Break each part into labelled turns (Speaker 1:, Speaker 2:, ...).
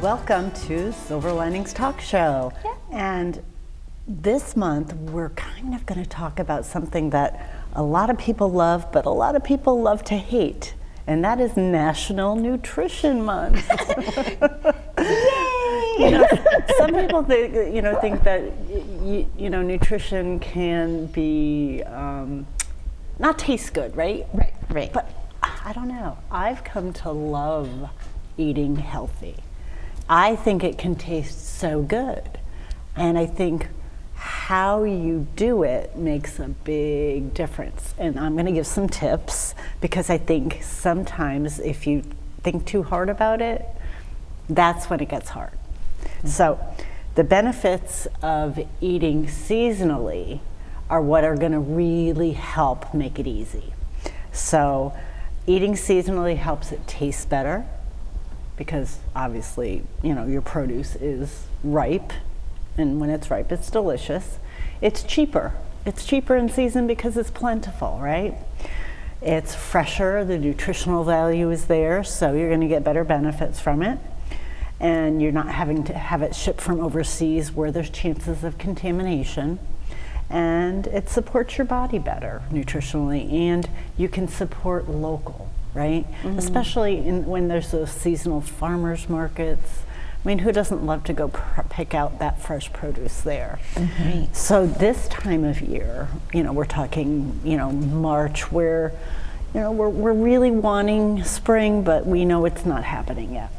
Speaker 1: welcome to Silver Linings Talk Show.
Speaker 2: Yeah.
Speaker 1: And this month we're kind of going to talk about something that a lot of people love, but a lot of people love to hate, and that is National Nutrition Month.
Speaker 2: Yay!
Speaker 1: Some people think that nutrition can be not taste good, right?
Speaker 2: Right.
Speaker 1: But I don't know. I've come to love eating healthy. I think it can taste so good, and I think how you do it makes a big difference. And I'm going to give some tips, because I think sometimes if you think too hard about it, that's when it gets hard. Mm-hmm. So the benefits of eating seasonally are what are going to really help make it easy. So eating seasonally helps it taste better, because obviously, your produce is ripe, and when it's ripe, it's delicious. It's cheaper. It's cheaper in season because it's plentiful, right? It's fresher, the nutritional value is there, so you're gonna get better benefits from it. And you're not having to have it shipped from overseas where there's chances of contamination. And it supports your body better nutritionally, and you can support local, right? Mm-hmm. Especially when there's those seasonal farmers markets. I mean, who doesn't love to go pick out that fresh produce there?
Speaker 2: Mm-hmm.
Speaker 1: So this time of year, we're talking, March, where, we're really wanting spring, but we know it's not happening yet.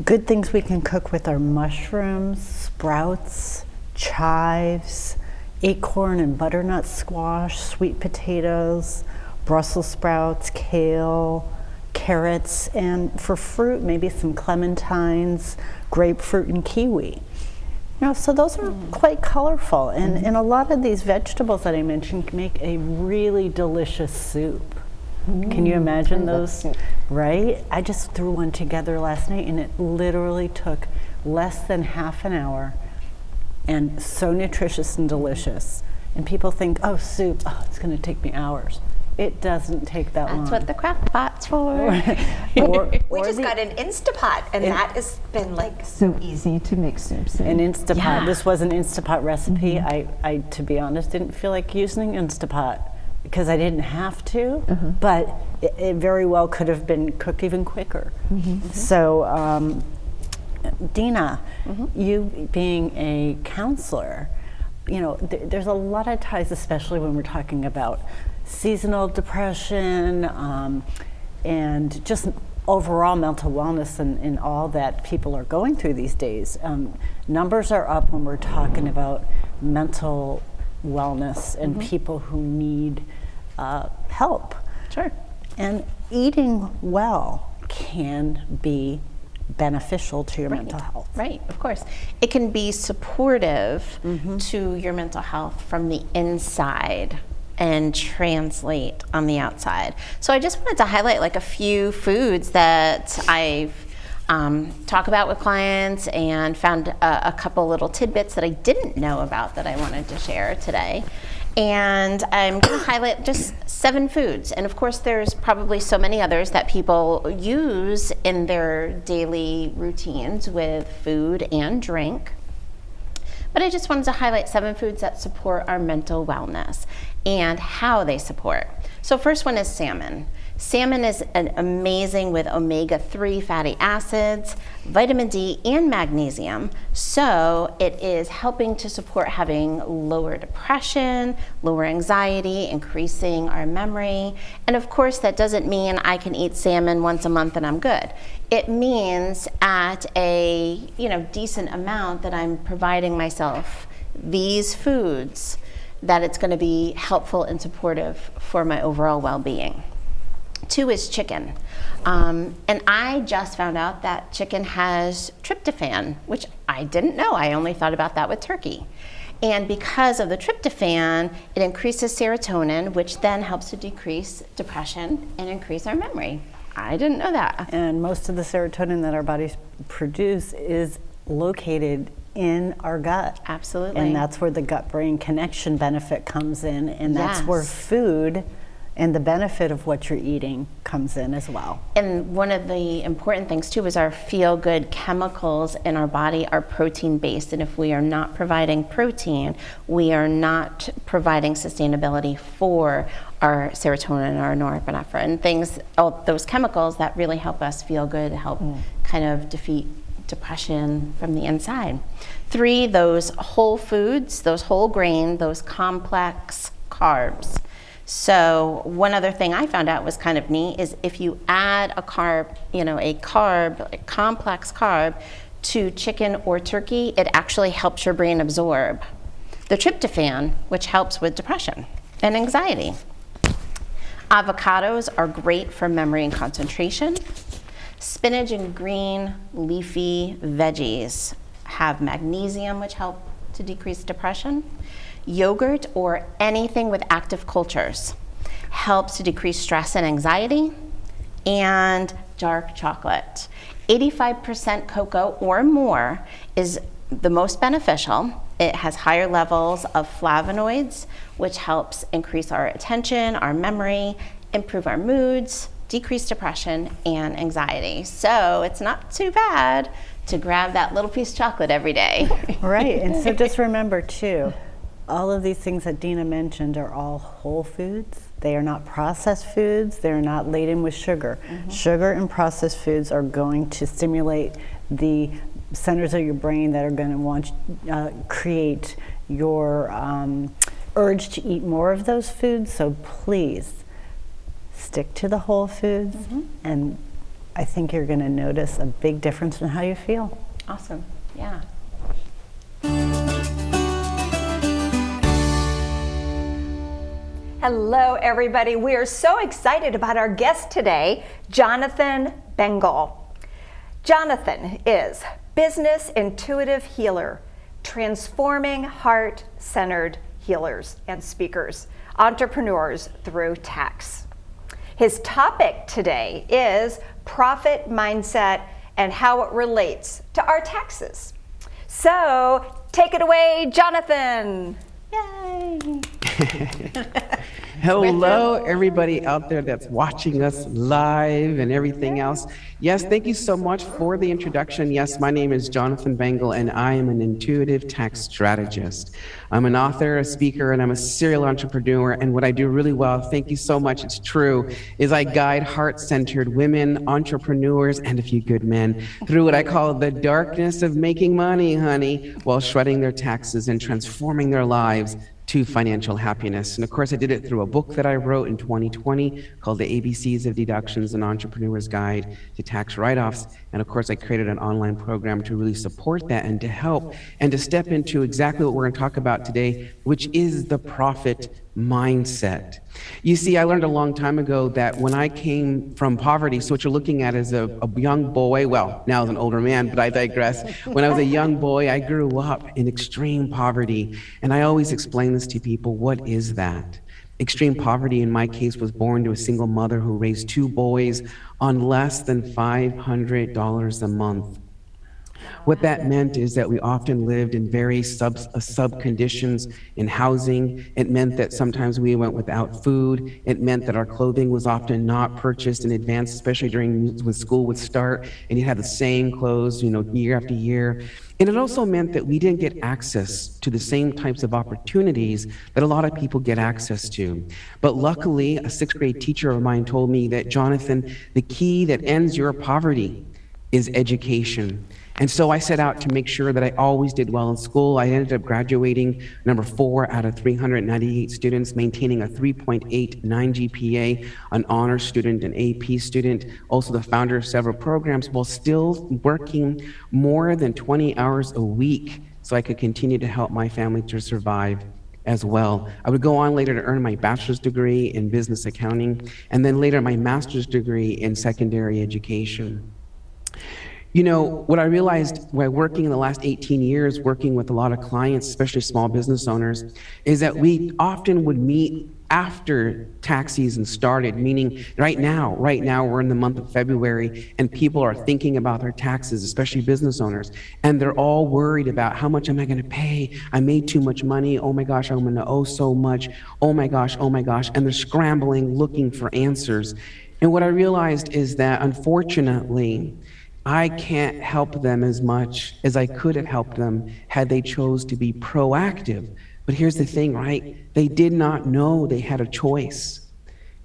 Speaker 1: Good things we can cook with are mushrooms, sprouts, chives, acorn and butternut squash, sweet potatoes, Brussels sprouts, kale, carrots, and for fruit, maybe some clementines, grapefruit, and kiwi. So those are quite colorful, and a lot of these vegetables that I mentioned make a really delicious soup. Can you imagine those? Right? I just threw one together last night, and it literally took less than half an hour, and so nutritious and delicious. And people think, soup, it's going to take me hours. It doesn't take that long.
Speaker 2: That's what the crock pot's for.
Speaker 3: We just got an Instapot, and that has been
Speaker 4: so easy to make soups in.
Speaker 1: An Instapot.
Speaker 2: Yeah.
Speaker 1: This was an Instapot recipe. Mm-hmm. I, to be honest, didn't feel like using Instapot because I didn't have to, but it very well could have been cooked even quicker. Mm-hmm. So, Dina, you being a counselor, there's a lot of ties, especially when we're talking about seasonal depression and just overall mental wellness and all that people are going through these days. Numbers are up when we're talking about mental wellness and people who need help.
Speaker 2: Sure.
Speaker 1: And eating well can be beneficial to your mental health.
Speaker 2: Right, of course. It can be supportive to your mental health from the inside and translate on the outside. So I just wanted to highlight a few foods that I've talk about with clients, and found a couple little tidbits that I didn't know about that I wanted to share today. And I'm going to highlight just 7 foods. And of course, there's probably so many others that people use in their daily routines with food and drink. But I just wanted to highlight 7 foods that support our mental wellness and how they support. So first one is salmon. Salmon is amazing with omega-3 fatty acids, vitamin D, and magnesium. So it is helping to support having lower depression, lower anxiety, increasing our memory. And of course, that doesn't mean I can eat salmon once a month and I'm good. It means at a decent amount that I'm providing myself these foods, that it's going to be helpful and supportive for my overall well-being. 2 is chicken. And I just found out that chicken has tryptophan, which I didn't know. I only thought about that with turkey. And because of the tryptophan, it increases serotonin, which then helps to decrease depression and increase our memory. I didn't know that.
Speaker 1: And most of the serotonin that our bodies produce is located in our gut.
Speaker 2: Absolutely.
Speaker 1: And that's where the gut-brain connection benefit comes in, and that's where food and the benefit of what you're eating comes in as well.
Speaker 2: And one of the important things too is our feel-good chemicals in our body are protein-based, and if we are not providing protein, we are not providing sustainability for our serotonin, our norepinephrine, things, all those chemicals that really help us feel good, help kind of defeat depression from the inside. 3, those whole foods, those whole grain, those complex carbs. So one other thing I found out was kind of neat is if you add a carb, a complex carb to chicken or turkey, it actually helps your brain absorb the tryptophan, which helps with depression and anxiety. Avocados are great for memory and concentration. Spinach and green leafy veggies have magnesium, which help to decrease depression. Yogurt or anything with active cultures helps to decrease stress and anxiety. And dark chocolate. 85% cocoa or more is the most beneficial. It has higher levels of flavonoids, which helps increase our attention, our memory, improve our moods, decrease depression and anxiety. So it's not too bad to grab that little piece of chocolate every day.
Speaker 1: Right, and so just remember too, all of these things that Dina mentioned are all whole foods. They are not processed foods. They're not laden with sugar. Sugar and processed foods are going to stimulate the centers of your brain that are going to want create your urge to eat more of those foods. So please stick to the whole foods, and I think you're going to notice a big difference in how you feel.
Speaker 2: Awesome, yeah.
Speaker 3: Hello, everybody. We are so excited about our guest today, Jonathan Bengal. Jonathan is business intuitive healer, transforming heart-centered healers and speakers, entrepreneurs through tax. His topic today is profit mindset and how it relates to our taxes. So take it away, Jonathan.
Speaker 2: Yay!
Speaker 5: Hello, everybody out there that's watching us live and everything else. Yes, thank you so much for the introduction. Yes, my name is Jonathan Bengal, and I am an intuitive tax strategist. I'm an author, a speaker, and I'm a serial entrepreneur. And what I do really well, thank you so much, it's true, is I guide heart-centered women, entrepreneurs, and a few good men through what I call the darkness of making money, honey, while shredding their taxes and transforming their lives to financial happiness. And of course, I did it through a book that I wrote in 2020 called The ABCs of Deductions, an Entrepreneur's Guide to Tax Write-Offs. And of course, I created an online program to really support that and to help and to step into exactly what we're going to talk about today, which is the profit mindset. You see, I learned a long time ago that when I came from poverty, so what you're looking at is a young boy, well, now as an older man, but I digress. When I was a young boy, I grew up in extreme poverty. And I always explain this to people, what is that? Extreme poverty in my case was born to a single mother who raised 2 boys on less than $500 a month. What that meant is that we often lived in very sub conditions in housing. It meant that sometimes we went without food. It meant that our clothing was often not purchased in advance, especially when school would start, and you had the same clothes, year after year. And it also meant that we didn't get access to the same types of opportunities that a lot of people get access to. But luckily, a 6th grade teacher of mine told me that, Jonathan, the key that ends your poverty is education. And so I set out to make sure that I always did well in school. I ended up graduating number 4 out of 398 students, maintaining a 3.89 GPA, an honor student, an AP student, also the founder of several programs, while still working more than 20 hours a week so I could continue to help my family to survive as well. I would go on later to earn my bachelor's degree in business accounting, and then later my master's degree in secondary education. What I realized while working in the last 18 years, working with a lot of clients, especially small business owners, is that we often would meet after tax season started, meaning right now we're in the month of February and people are thinking about their taxes, especially business owners, and they're all worried about how much am I going to pay? I made too much money. Oh my gosh, I'm going to owe so much. Oh my gosh, and they're scrambling, looking for answers. And what I realized is that unfortunately, I can't help them as much as I could have helped them had they chose to be proactive. But here's the thing, right? They did not know they had a choice.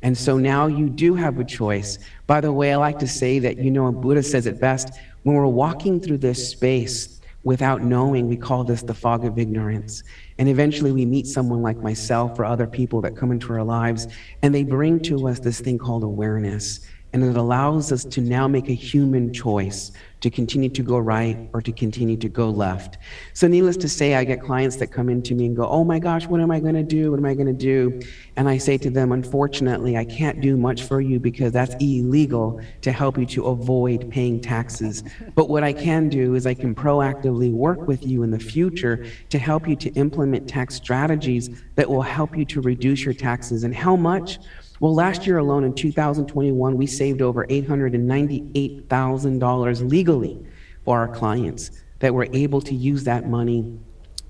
Speaker 5: And so now you do have a choice. By the way, I like to say that, Buddha says it best, when we're walking through this space without knowing, we call this the fog of ignorance. And eventually we meet someone like myself or other people that come into our lives, and they bring to us this thing called awareness. And it allows us to now make a human choice to continue to go right or to continue to go left. So needless to say, I get clients that come into me and go, oh my gosh, what am I going to do? What am I going to do? And I say to them, unfortunately, I can't do much for you because that's illegal to help you to avoid paying taxes. But what I can do is I can proactively work with you in the future to help you to implement tax strategies that will help you to reduce your taxes. And how much? Well, last year alone in 2021, we saved over $898,000 legally for our clients that were able to use that money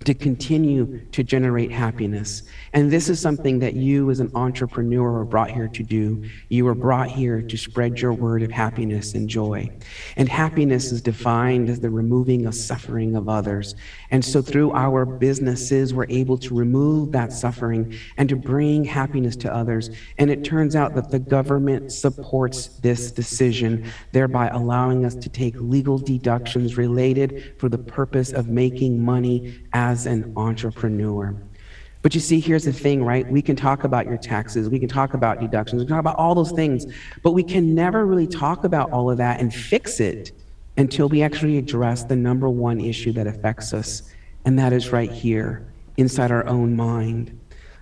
Speaker 5: to continue to generate happiness. And this is something that you as an entrepreneur are brought here to do. You were brought here to spread your word of happiness and joy. And happiness is defined as the removing of suffering of others. And so through our businesses, we're able to remove that suffering and to bring happiness to others. And it turns out that the government supports this decision, thereby allowing us to take legal deductions related for the purpose of making money as an entrepreneur. But you see, here's the thing, right? We can talk about your taxes, we can talk about deductions, we can talk about all those things, but we can never really talk about all of that and fix it until we actually address the number one issue that affects us, and that is right here, inside our own mind.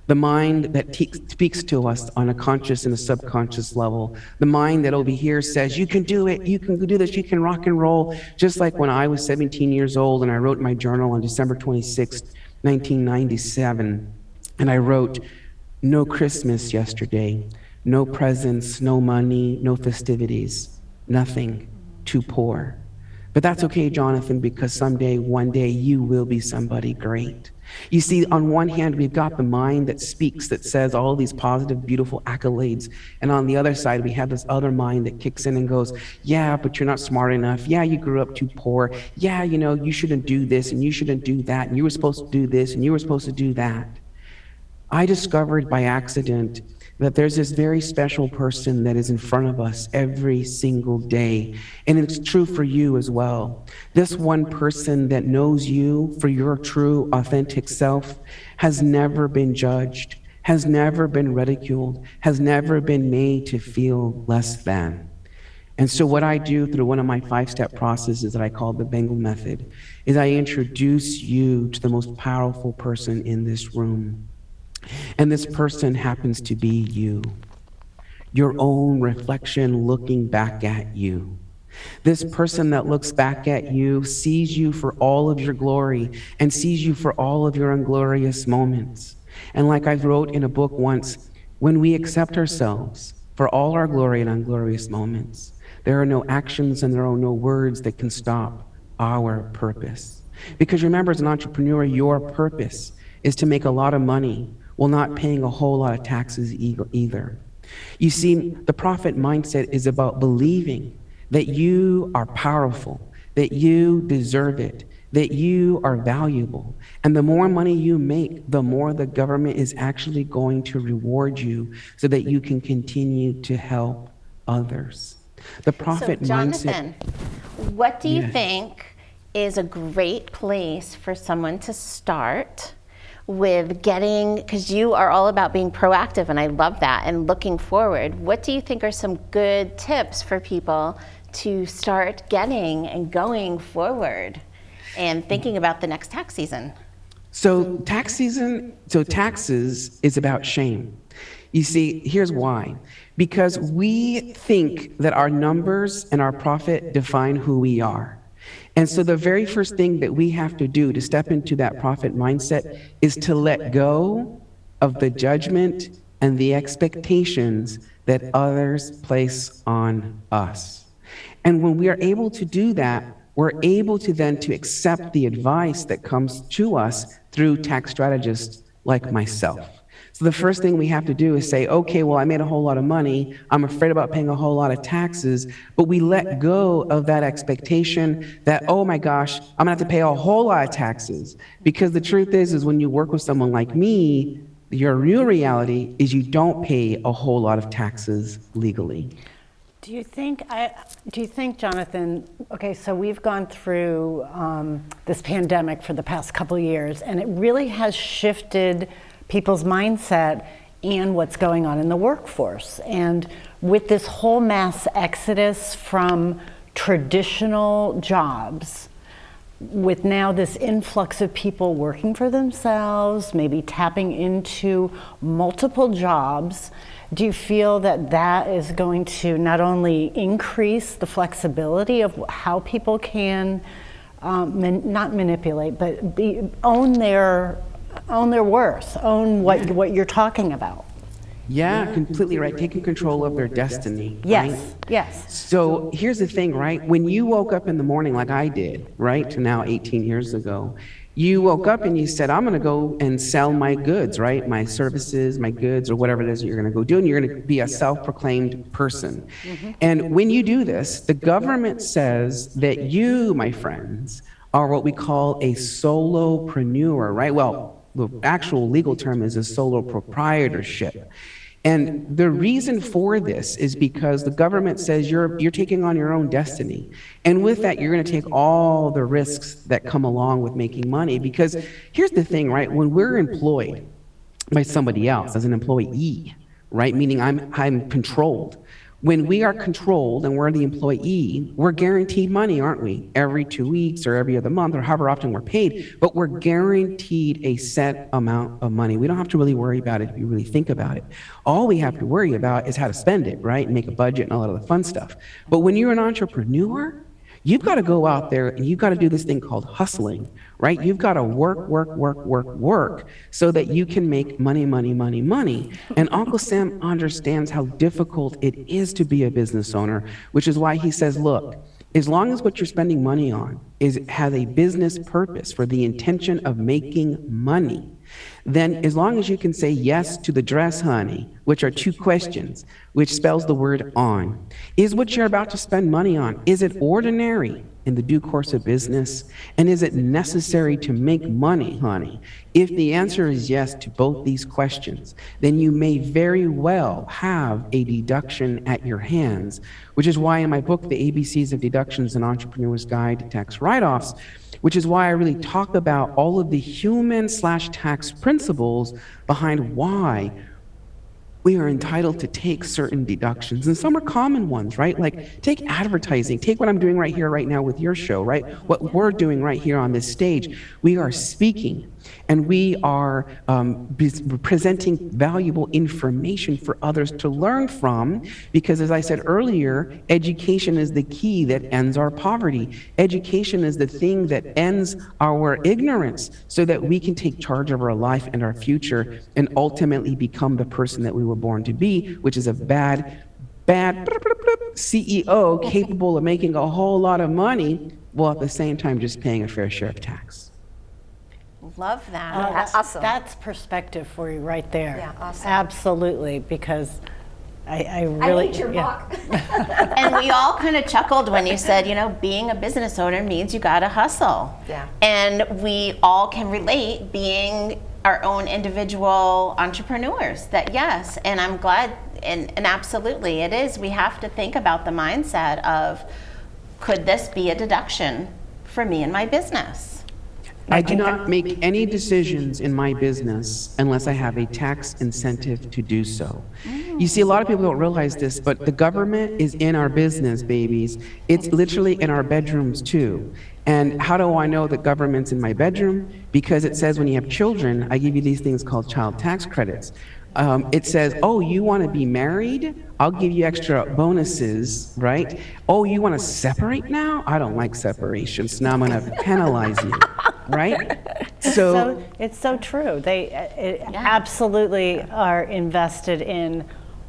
Speaker 5: The mind that speaks to us on a conscious and a subconscious level. The mind that over here says, you can do it, you can do this, you can rock and roll. Just like when I was 17 years old and I wrote in my journal on December 26th, 1997, and I wrote, no Christmas yesterday, no presents, no money, no festivities, nothing, too poor. But that's okay, Jonathan, because someday, one day, you will be somebody great. You see, on one hand, we've got the mind that speaks, that says all these positive, beautiful accolades. And on the other side, we have this other mind that kicks in and goes, yeah, but you're not smart enough. Yeah, you grew up too poor. Yeah, you shouldn't do this and you shouldn't do that. And you were supposed to do this and you were supposed to do that. I discovered by accident that there's this very special person that is in front of us every single day. And it's true for you as well. This one person that knows you for your true, authentic self has never been judged, has never been ridiculed, has never been made to feel less than. And so what I do through one of my 5-step processes that I call the Bengal Method is I introduce you to the most powerful person in this room. And this person happens to be you, your own reflection looking back at you. This person that looks back at you sees you for all of your glory and sees you for all of your unglorious moments. And like I wrote in a book once, when we accept ourselves for all our glory and unglorious moments, there are no actions and there are no words that can stop our purpose. Because remember, as an entrepreneur, your purpose is to make a lot of money while not paying a whole lot of taxes either. You see, the profit mindset is about believing that you are powerful, that you deserve it, that you are valuable. And the more money you make, the more the government is actually going to reward you so that you can continue to help others. The profit
Speaker 2: Jonathan,
Speaker 5: mindset.
Speaker 2: What do you think is a great place for someone to start with getting, because you are all about being proactive, and I love that, and looking forward. What do you think are some good tips for people to start getting and going forward and thinking about the next tax season?
Speaker 5: So taxes is about shame. You see, here's why. Because we think that our numbers and our profit define who we are. And so the very first thing that we have to do to step into that profit mindset is to let go of the judgment and the expectations that others place on us. And when we are able to do that, we're able to then to accept the advice that comes to us through tax strategists like myself. So the first thing we have to do is say, okay, well, I made a whole lot of money. I'm afraid about paying a whole lot of taxes, but we let go of that expectation that, oh my gosh, I'm gonna have to pay a whole lot of taxes. Because the truth is when you work with someone like me, your real reality is you don't pay a whole lot of taxes legally.
Speaker 1: Do you think, Jonathan, okay, so we've gone through this pandemic for the past couple of years, and it really has shifted people's mindset and what's going on in the workforce. And with this whole mass exodus from traditional jobs, with now this influx of people working for themselves, maybe tapping into multiple jobs, do you feel that that is going to not only increase the flexibility of how people can not manipulate, but own their worth, own what you're talking about?
Speaker 5: Yeah, completely right. Taking control of their destiny.
Speaker 1: Yes,
Speaker 5: right?
Speaker 1: yes.
Speaker 5: So here's the thing, right? When you woke up in the morning like I did, right, to now 18 years ago, you woke up and you said, I'm going to go and sell my goods, right? My services, my goods, or whatever it is that you're going to go do, and you're going to be a self-proclaimed person. And when you do this, the government says that you, my friends, are what we call a solopreneur, right? Well, the actual legal term is a solo proprietorship. And the reason for this is because the government says you're taking on your own destiny. And with that, you're going to take all the risks that come along with making money. Because here's the thing, right? When we're employed by somebody else as an employee, right? Meaning I'm controlled. When we are controlled and we're the employee, we're guaranteed money, aren't we? Every 2 weeks or every other month or however often we're paid, but we're guaranteed a set amount of money. We don't have to really worry about it if you really think about it. All we have to worry about is how to spend it, right? And make a budget and all that other fun stuff. But when you're an entrepreneur, you've got to go out there and you've got to do this thing called hustling, right? You've got to work so that you can make money. And Uncle Sam understands how difficult it is to be a business owner, which is why he says, look, as long as what you're spending money on has a business purpose for the intention of making money, then as long as you can say yes to the dress, honey, which are 2 questions, which spells the word on. Is what you're about to spend money on, is it ordinary in the due course of business? And is it necessary to make money, honey? If the answer is yes to both these questions, then you may very well have a deduction at your hands, which is why in my book, The ABCs of Deductions, An Entrepreneur's Guide to Tax Write-Offs, which is why I really talk about all of the human/tax principles behind why we are entitled to take certain deductions. And some are common ones, right? Like take advertising, take what I'm doing right here, right now with your show, right? What we're doing right here on this stage. We are speaking and we are presenting valuable information for others to learn from, because as I said earlier, education is the key that ends our poverty. Education is the thing that ends our ignorance so that we can take charge of our life and our future and ultimately become the person that we were born to be, which is a bad CEO capable of making a whole lot of money while at the same time just paying a fair share of tax.
Speaker 2: Love that.
Speaker 3: That's awesome.
Speaker 1: That's perspective for you right there.
Speaker 3: Yeah, awesome.
Speaker 1: Absolutely, because I really...
Speaker 3: I hate your book.
Speaker 2: And we all kind of chuckled when you said, being a business owner means you got to hustle.
Speaker 3: Yeah.
Speaker 2: And we all can relate being our own individual entrepreneurs, that yes, and I'm glad, and absolutely it is. We have to think about the mindset of, could this be a deduction for me and my business?
Speaker 5: I do not make any decisions in my business unless I have a tax incentive to do so. You see, a lot of people don't realize this, but the government is in our business, babies. It's literally in our bedrooms too. And how do I know that government's in my bedroom? Because it says when you have children, I give you these things called child tax credits. It says, oh, you want to be married? I'll give you extra bonuses, right? Oh, you want to separate now? I don't like separation, so now I'm going to penalize you, right? So
Speaker 1: It's so true. They absolutely are invested in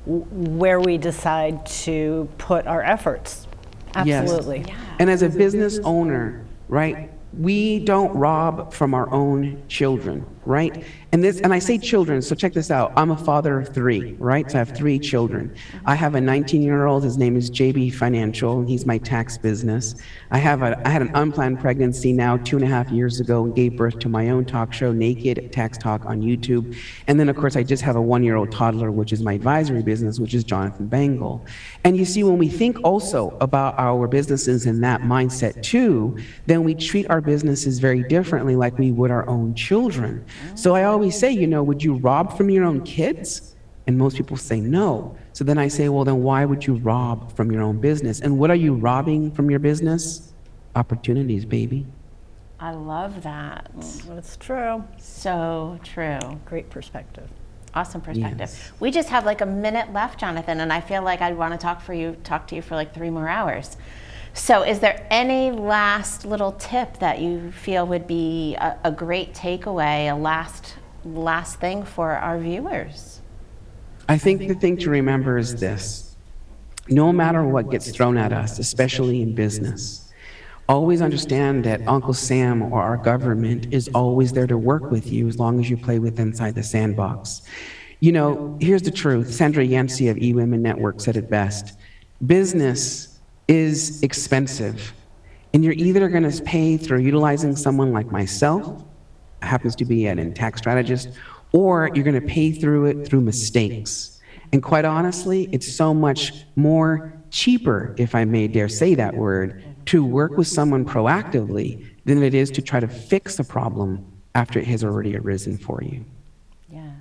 Speaker 1: where we decide to put our efforts. Absolutely.
Speaker 5: yes. And as a business owner, right, we don't rob from our own children, right? And I say children, so check this out. I'm a father of 3, right? So I have 3 children. I have a 19-year-old, his name is JB Financial, and he's my tax business. I had an unplanned pregnancy now 2.5 years ago and gave birth to my own talk show, Naked Tax Talk on YouTube. And then of course I just have a 1-year-old toddler, which is my advisory business, which is Jonathan Bengal. And you see, when we think also about our businesses in that mindset too, then we treat our businesses very differently, like we would our own children. So I always say, would you rob from your own kids? And most people say no. So then I say, well, then why would you rob from your own business? And what are you robbing from your business? Opportunities, baby.
Speaker 2: I love that.
Speaker 1: That's true.
Speaker 2: So true.
Speaker 1: Great perspective.
Speaker 2: Awesome perspective.
Speaker 5: Yes.
Speaker 2: We just have like a minute left, Jonathan, and I feel like I'd want to talk to you for like 3 more hours. So is there any last little tip that you feel would be a great takeaway, a last thing for our viewers?
Speaker 5: I think the thing to remember is this. No matter what gets thrown at us, especially in business, always understand that Uncle Sam or our government is always there to work with you as long as you play with inside the sandbox. Here's the truth. Sandra Yancey of eWomen Network said it best. Business is expensive, and you're either going to pay through utilizing someone like myself, happens to be an tax strategist, or you're going to pay through it through mistakes. And quite honestly, it's so much more cheaper, if I may dare say that word, to work with someone proactively than it is to try to fix a problem after it has already arisen for you.
Speaker 2: Yes,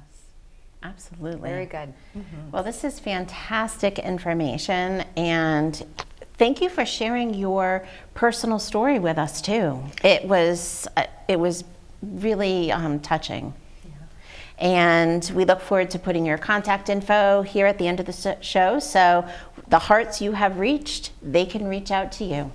Speaker 2: absolutely.
Speaker 3: Very good.
Speaker 2: Well, this is fantastic information, and thank you for sharing your personal story with us too. It was really touching. And we look forward to putting your contact info here at the end of the show, so the hearts you have reached, they can reach out to you.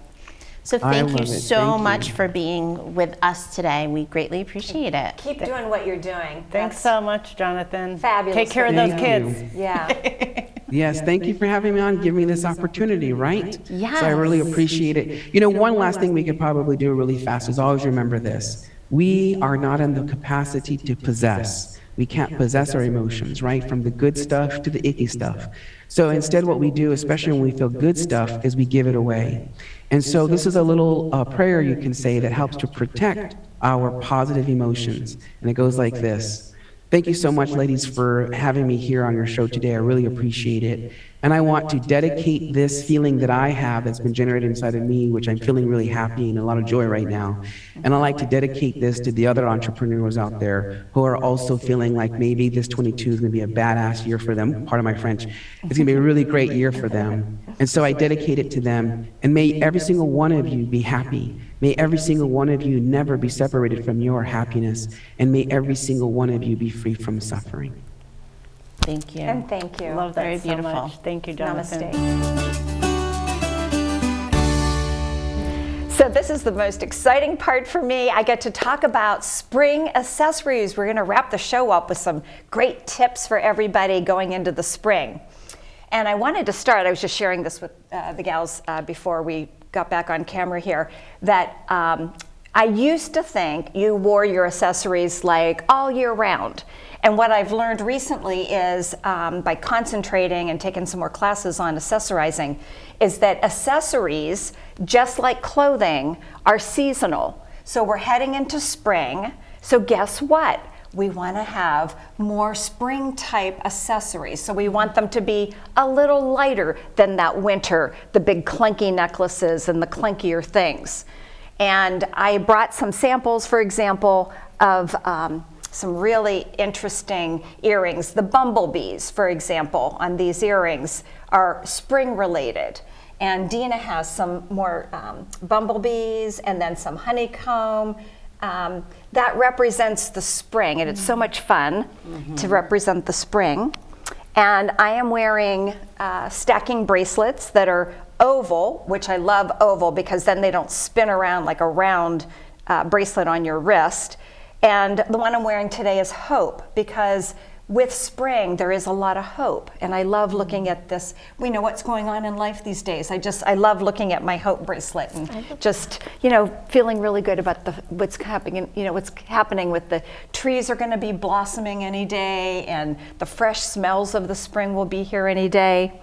Speaker 2: So thank you so much for being with us today. We greatly appreciate it.
Speaker 3: Keep doing what you're doing.
Speaker 1: Thanks so much, Jonathan.
Speaker 3: Fabulous.
Speaker 1: Take care of those
Speaker 5: Thank
Speaker 1: kids.
Speaker 3: Yeah.
Speaker 5: Yes, thank you for having me on, giving me this opportunity, right?
Speaker 2: Yes.
Speaker 5: So I really appreciate it. One last thing we could probably do really fast is always remember this. We are not in the capacity to possess. We can't possess our emotions, right? From the good stuff to the icky stuff. So instead what we do, especially when we feel good stuff, is we give it away. And so this is a little prayer you can say that helps to protect our positive emotions. And it goes like this. Thank you so much, ladies, for having me here on your show today. I really appreciate it. And I want to dedicate this feeling that I have that's been generated inside of me, which I'm feeling really happy and a lot of joy right now. And I like to dedicate this to the other entrepreneurs out there who are also feeling like maybe this 22 is going to be a badass year for them. Pardon my French. It's going to be a really great year for them. And so I dedicate it to them. And may every single one of you be happy. May every single one of you never be separated from your happiness. And may every single one of you be free from suffering.
Speaker 2: Thank you.
Speaker 3: And thank you.
Speaker 1: Love that
Speaker 2: Very
Speaker 1: so
Speaker 2: beautiful.
Speaker 1: much. Thank you, Jonathan.
Speaker 3: Namaste. So this is the most exciting part for me. I get to talk about spring accessories. We're going to wrap the show up with some great tips for everybody going into the spring. And I wanted to start, I was just sharing this with the gals before we got back on camera here, that I used to think you wore your accessories like all year round. And what I've learned recently is, by concentrating and taking some more classes on accessorizing, is that accessories, just like clothing, are seasonal. So we're heading into spring, so guess what? We want to have more spring type accessories. So we want them to be a little lighter than that winter, the big clunky necklaces and the clunkier things. And I brought some samples, for example, of some really interesting earrings. The bumblebees, for example, on these earrings are spring related. And Dina has some more bumblebees and then some honeycomb. That represents the spring, and it's so much fun to represent the spring. And I am wearing stacking bracelets that are oval, which I love oval because then they don't spin around like a round bracelet on your wrist. And the one I'm wearing today is Hope, because with spring, there is a lot of hope. And I love looking at this. We know what's going on in life these days. I love looking at my Hope bracelet and just, feeling really good about what's happening, what's happening with the trees are going to be blossoming any day, and the fresh smells of the spring will be here any day.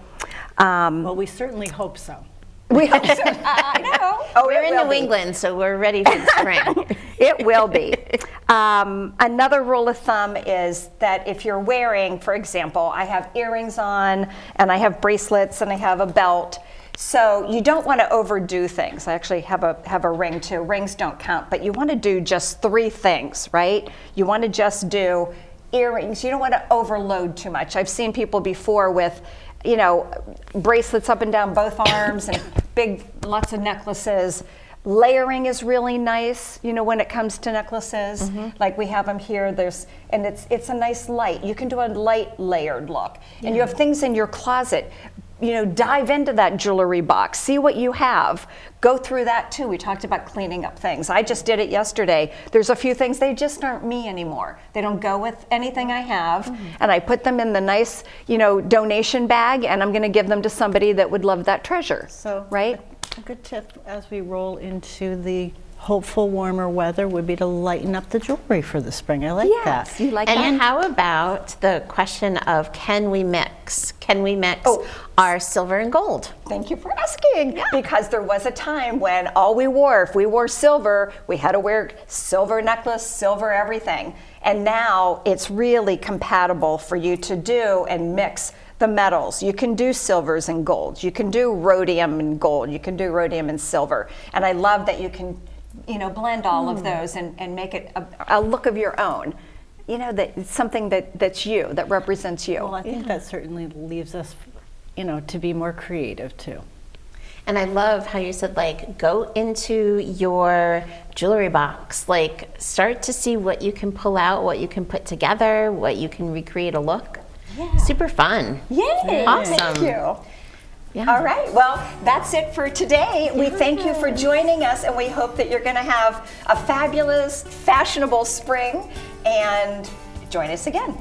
Speaker 1: Well, we certainly hope so.
Speaker 3: We hope so. I know. Oh,
Speaker 2: We're in New England, so we're ready for the spring.
Speaker 3: It will be. Another rule of thumb is that if you're wearing, for example, I have earrings on, and I have bracelets, and I have a belt. So you don't want to overdo things. I actually have a ring too. Rings don't count, but you want to do just 3 things, right? You want to just do earrings. You don't want to overload too much. I've seen people before with bracelets up and down both arms and lots of necklaces. Layering is really nice, when it comes to necklaces. Like we have them here, and it's a nice light. You can do a light layered look. And you have things in your closet. Dive into that jewelry box, see what you have. Go through that too. We talked about cleaning up things. I just did it yesterday. There's a few things, they just aren't me anymore. They don't go with anything I have. And I put them in the nice, donation bag, and I'm gonna give them to somebody that would love that treasure.
Speaker 1: So,
Speaker 3: right?
Speaker 1: A good tip as we roll into the hopeful warmer weather would be to lighten up the jewelry for the spring. I like that.
Speaker 3: Yes, you like that?
Speaker 2: And how about the question of can we mix? Can we mix our silver and gold?
Speaker 3: Thank you for asking. Because there was a time when all we wore, if we wore silver, we had to wear silver necklace, silver everything. And now it's really compatible for you to do and mix the metals. You can do silvers and golds. You can do rhodium and gold. You can do rhodium and silver. And I love that you can blend all of those and make it a look of your own. That it's something that's you, that represents you.
Speaker 1: Well, I think that certainly leaves us, to be more creative too.
Speaker 2: And I love how you said, go into your jewelry box, start to see what you can pull out, what you can put together, what you can recreate a look.
Speaker 3: Yeah.
Speaker 2: Super fun.
Speaker 3: Yay!
Speaker 2: Awesome.
Speaker 3: Thank you.
Speaker 2: Yeah.
Speaker 3: All right, well, that's it for today. We thank you for joining us, and we hope that you're going to have a fabulous, fashionable spring, and join us again.